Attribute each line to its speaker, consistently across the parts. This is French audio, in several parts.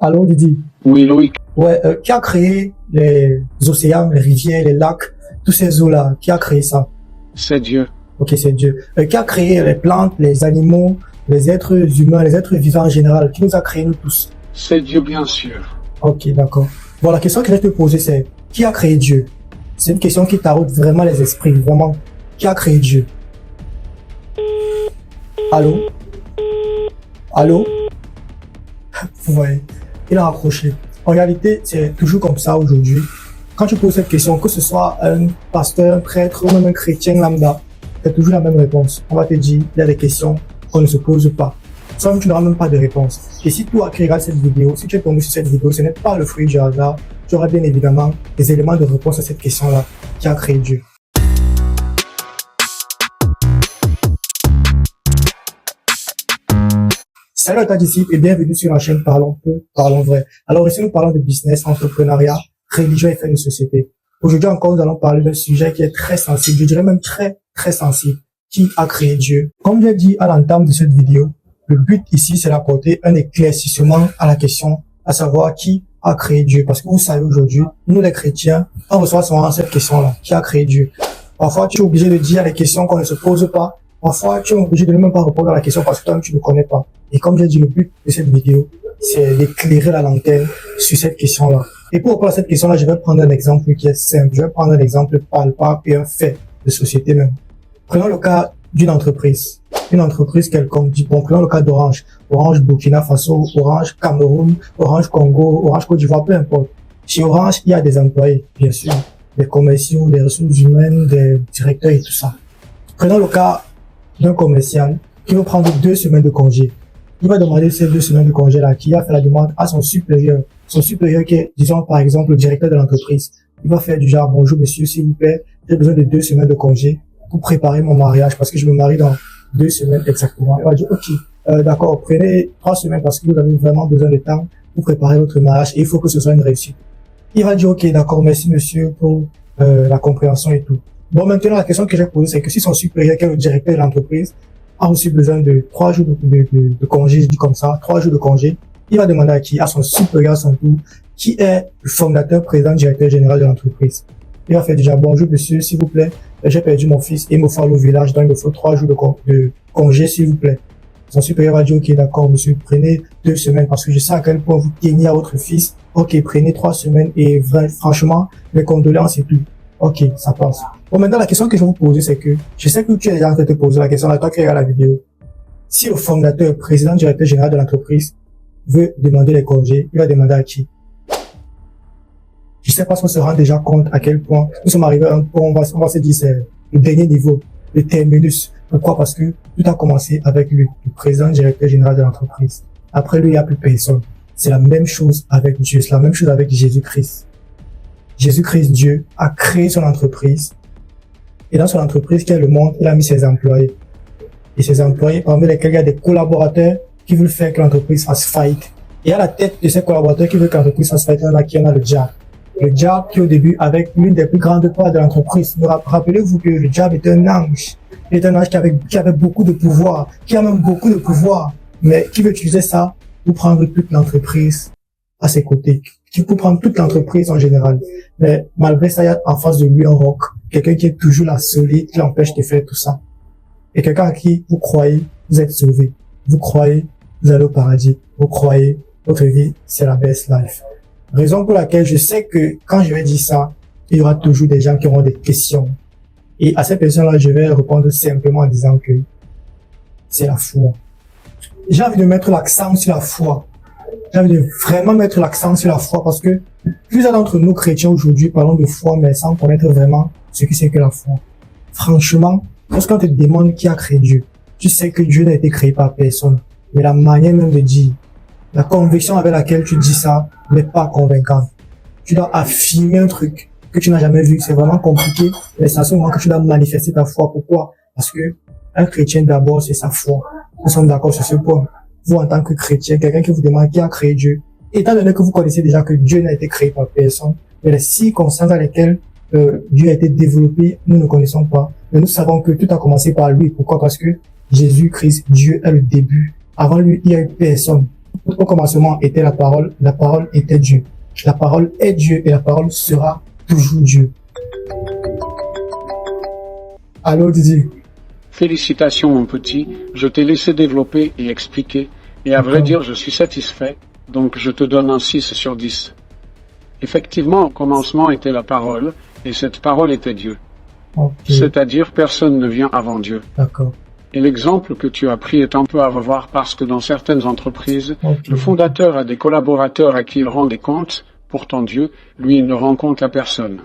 Speaker 1: Allô, Didi?
Speaker 2: Oui, Loïc.
Speaker 1: Ouais, qui a créé les océans, les rivières, les lacs, tous ces eaux-là? Qui a créé ça?
Speaker 2: C'est Dieu.
Speaker 1: Ok, c'est Dieu. Qui a créé les plantes, les animaux, les êtres humains, les êtres vivants en général? Qui nous a créés, nous tous?
Speaker 2: C'est Dieu, bien sûr.
Speaker 1: Ok, d'accord. Bon, la question que je vais te poser, c'est qui a créé Dieu? C'est une question qui taraude vraiment les esprits, vraiment. Qui a créé Dieu? Allô? Allô? Ouais, il a raccroché. En réalité, c'est toujours comme ça aujourd'hui. Quand tu poses cette question, que ce soit un pasteur, un prêtre ou même un chrétien lambda, c'est toujours la même réponse. On va te dire, il y a des questions qu'on ne se pose pas. Sans que tu n'auras même pas de réponse. Et si toi qui regardes cette vidéo, si tu es tombé sur cette vidéo, ce n'est pas le fruit du hasard, tu auras bien évidemment des éléments de réponse à cette question-là. Qui a créé Dieu? Salut à toi disciple et bienvenue sur la chaîne Parlons peu, parlons vrai. Alors ici nous parlons de business, entrepreneuriat, religion et faits de société. Aujourd'hui encore nous allons parler d'un sujet qui est très sensible, je dirais même très sensible. Qui a créé Dieu? Comme j'ai dit à l'entame de cette vidéo, le but ici c'est d'apporter un éclaircissement à la question, à savoir qui a créé Dieu. Parce que vous savez aujourd'hui, nous les chrétiens, on reçoit souvent cette question-là, qui a créé Dieu? Parfois tu es obligé de dire les questions qu'on ne se pose pas. Parfois, tu es obligé de ne même pas répondre à la question parce que toi-même tu ne connais pas. Et comme j'ai dit, le but de cette vidéo, c'est d'éclairer la lanterne sur cette question-là. Et pour répondre à cette question-là, je vais prendre un exemple qui est simple. Je vais prendre un exemple palpable et un fait de société même. Prenons le cas d'une entreprise. Une entreprise quelconque. Bon, prenons le cas d'Orange. Orange Burkina Faso, Orange Cameroun, Orange Congo, Orange Côte d'Ivoire, peu importe. Chez Orange, il y a des employés, bien sûr. Des commerciaux, des ressources humaines, des directeurs et tout ça. Prenons le cas d'un commercial qui veut prendre 2 semaines de congé. Il va demander ces 2 semaines de congé là, qui a fait la demande à son supérieur. Son supérieur qui est, disons par exemple, le directeur de l'entreprise. Il va faire du genre, bonjour monsieur, s'il vous plaît, j'ai besoin de 2 semaines de congé pour préparer mon mariage parce que je me marie dans 2 semaines exactement. Il va dire, ok, d'accord, prenez 3 semaines parce que vous avez vraiment besoin de temps pour préparer votre mariage et il faut que ce soit une réussite. Il va dire, ok, d'accord, merci monsieur pour la compréhension et tout. Bon, maintenant, la question que j'ai posée, c'est que si son supérieur, qui est le directeur de l'entreprise, a aussi besoin de 3 jours de congé, je dis comme ça, 3 jours de congé, il va demander à qui? À son supérieur, à son tour, qui est le fondateur, président, directeur général de l'entreprise. Il va faire déjà, bonjour monsieur, s'il vous plaît, j'ai perdu mon fils, il me faut aller au village, donc il me faut 3 jours de congé, s'il vous plaît. Son supérieur va dire, ok, d'accord, monsieur, prenez 2 semaines, parce que je sais à quel point vous tenez à votre fils. Ok, prenez 3 semaines, et franchement, mes condoléances et tout. Ok, ça passe. Bon, maintenant, la question que je vais vous poser, c'est que, je sais que tu es déjà en train de te poser la question, là, toi qui regardes la vidéo. Si le fondateur, président, directeur général de l'entreprise veut demander les congés, il va demander à qui? Je sais pas si on se rend déjà compte à quel point nous sommes arrivés à un point, on va se dire, c'est le dernier niveau, le terminus. Pourquoi? Parce que tout a commencé avec lui, le président, directeur général de l'entreprise. Après lui, il n'y a plus personne. C'est la même chose avec Dieu, c'est la même chose avec Jésus-Christ. Jésus-Christ, Dieu, a créé son entreprise. Et dans son entreprise qui est le monde, il a mis ses employés. Et ses employés, parmi lesquels il y a des collaborateurs qui veulent faire que l'entreprise fasse faillite. Et à la tête de ces collaborateurs qui veulent que l'entreprise fasse faillite, on a le diable. Le diable qui au début, avec l'une des plus grandes parts de l'entreprise. Rappelez-vous que le diable est un ange. Il est un ange qui avait beaucoup de pouvoir, qui a même beaucoup de pouvoir, mais qui veut utiliser ça pour prendre toute l'entreprise à ses côtés. Qui peut prendre toute l'entreprise en général. Mais malgré ça, il y a en face de lui un roc. Quelqu'un qui est toujours là, solide, qui l'empêche de faire tout ça. Et quelqu'un à qui vous croyez, vous êtes sauvé. Vous croyez, vous allez au paradis. Vous croyez, votre vie, c'est la best life. Raison pour laquelle je sais que quand je vais dire ça, il y aura toujours des gens qui auront des questions. Et à ces personnes-là, je vais répondre simplement en disant que c'est la foi. J'ai envie de mettre l'accent sur la foi. J'ai envie de vraiment mettre l'accent sur la foi parce que plusieurs d'entre nous chrétiens aujourd'hui parlons de foi mais sans connaître vraiment ce que c'est que la foi. Franchement, lorsqu'on te demande qui a créé Dieu, tu sais que Dieu n'a été créé par personne. Mais la manière même de dire, la conviction avec laquelle tu dis ça n'est pas convaincante. Tu dois affirmer un truc que tu n'as jamais vu. C'est vraiment compliqué. Mais c'est à ce moment que tu dois manifester ta foi. Pourquoi? Parce que un chrétien d'abord, c'est sa foi. Nous sommes d'accord sur ce point. Vous, en tant que chrétien, quelqu'un qui vous demande qui a créé Dieu, étant donné que vous connaissez déjà que Dieu n'a été créé par personne, mais les circonstances dans lesquelles Dieu a été développé, nous ne connaissons pas. Mais nous savons que tout a commencé par lui. Pourquoi? Parce que Jésus-Christ, Dieu est le début. Avant lui, il n'y a eu personne. Au commencement était la parole était Dieu. La parole est Dieu et la parole sera toujours Dieu. Allô, Didi?
Speaker 2: Félicitations mon petit, je t'ai laissé développer et expliquer, et à vrai dire je suis satisfait, donc je te donne un 6 sur 10. Effectivement, au commencement était la parole, et cette parole était Dieu.
Speaker 1: Ok,
Speaker 2: C'est-à-dire personne ne vient avant Dieu.
Speaker 1: d'accord.
Speaker 2: Et l'exemple que tu as pris est un peu à revoir parce que dans certaines entreprises,
Speaker 1: Ok.
Speaker 2: le fondateur a des collaborateurs à qui il rend des comptes, pourtant Dieu, lui, il ne rend compte à personne.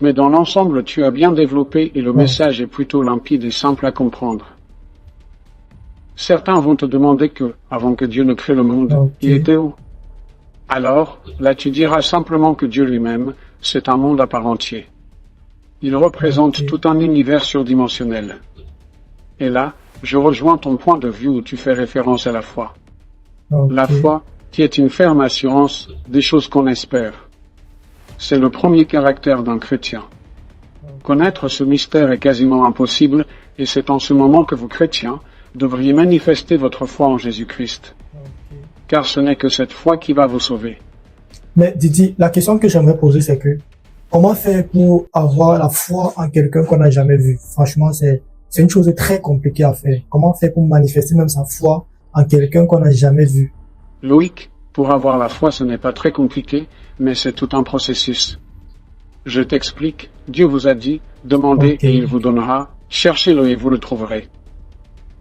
Speaker 2: Mais dans l'ensemble, tu as bien développé et le message est plutôt limpide et simple à comprendre. Certains vont te demander que, avant que Dieu ne crée le monde,
Speaker 1: Ok.
Speaker 2: il était où? Alors, là tu diras simplement que Dieu lui-même, c'est un monde à part entier. Il représente
Speaker 1: Ok.
Speaker 2: tout un univers surdimensionnel. Et là, je rejoins ton point de vue où tu fais référence à la foi.
Speaker 1: Ok.
Speaker 2: La foi, qui est une ferme assurance des choses qu'on espère. C'est le premier caractère d'un chrétien. Connaître ce mystère est quasiment impossible, et c'est en ce moment que vous, chrétiens, devriez manifester votre foi en Jésus-Christ.
Speaker 1: Ok.
Speaker 2: Car ce n'est que cette foi qui va vous sauver.
Speaker 1: Mais Didi, la question que j'aimerais poser, c'est que comment faire pour avoir la foi en quelqu'un qu'on n'a jamais vu? Franchement, c'est une chose très compliquée à faire. Comment faire pour manifester même sa foi en quelqu'un qu'on n'a jamais vu?
Speaker 2: Loïc, pour avoir la foi, ce n'est pas très compliqué, mais c'est tout un processus. Je t'explique, Dieu vous a dit, demandez
Speaker 1: Ok.
Speaker 2: et il vous donnera, cherchez-le et vous le trouverez.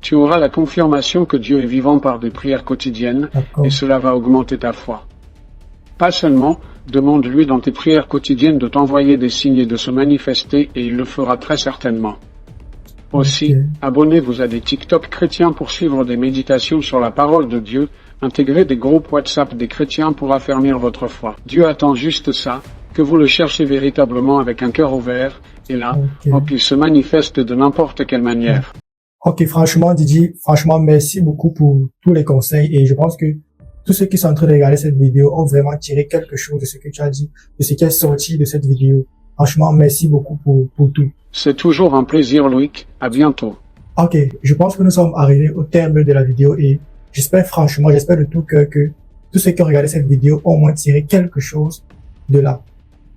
Speaker 2: Tu auras la confirmation que Dieu est vivant par des prières quotidiennes,
Speaker 1: D'accord.
Speaker 2: et cela va augmenter ta foi. Pas seulement, demande-lui dans tes prières quotidiennes de t'envoyer des signes et de se manifester, et il le fera très certainement. Aussi,
Speaker 1: Ok.
Speaker 2: abonnez-vous à des TikTok chrétiens pour suivre des méditations sur la parole de Dieu, intégrez des groupes WhatsApp des chrétiens pour affermir votre foi. Dieu attend juste ça, que vous le cherchez véritablement avec un cœur ouvert, et là,
Speaker 1: Ok.
Speaker 2: hop, il se manifeste de n'importe quelle manière.
Speaker 1: Ok, franchement, Didi, franchement, merci beaucoup pour tous les conseils et je pense que tous ceux qui sont en train de regarder cette vidéo ont vraiment tiré quelque chose de ce que tu as dit, de ce qui est sorti de cette vidéo. Franchement, merci beaucoup pour tout.
Speaker 2: C'est toujours un plaisir, Loïc. À bientôt.
Speaker 1: Ok, je pense que nous sommes arrivés au terme de la vidéo et j'espère franchement, j'espère de tout cœur que tous ceux qui ont regardé cette vidéo ont au moins tiré quelque chose de là.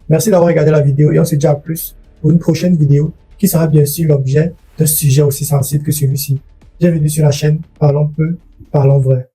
Speaker 1: Merci d'avoir regardé la vidéo et on se dit à plus pour une prochaine vidéo qui sera bien sûr l'objet d'un sujet aussi sensible que celui-ci. Bienvenue sur la chaîne Parlons peu, parlons vrai.